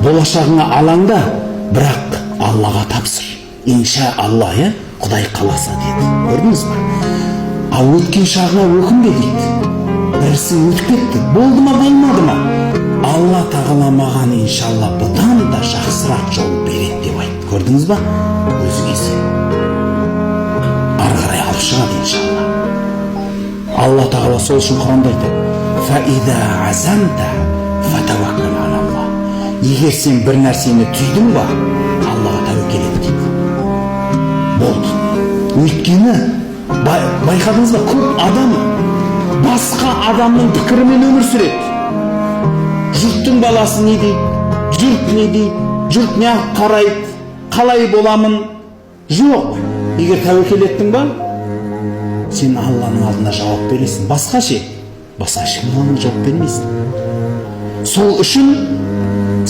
болашағыңа алаңда, бірақ Аллаға тапсыр. Инша Алла, Құдай қаласа деді. Көрдіңіз ба? Ал өткен шағыңа өкінбе дейді. Бірісі өтіп кетті. Болды ма, болмады ма? Алла тағала маған иншалла бұдан да жақсырақ жол береді деп айтты. Көрдіңіз ба? Өзіңе сен. Ары қарай алып шығады иншалла. Алла тағала сол үшін Құранда айтады: "Фаиза азамта фатаваккал алалла". Егер сен бір нәрсені түйдің ба, Аллаға тәуекел ет дейді. Болды. Өйткені байқадыңыз ба, көп адам басқа адамның пікірімен өмір сүреді. Жұрттың баласы не дейді, жұрт не дейді, жұрт не қарайды, қалай боламын? Жоқ. Егер тәуекел еттің ба, сен Алланың алдында жауап бересің. Басқа ешкім алдында жауап бермейсің. Сол үшін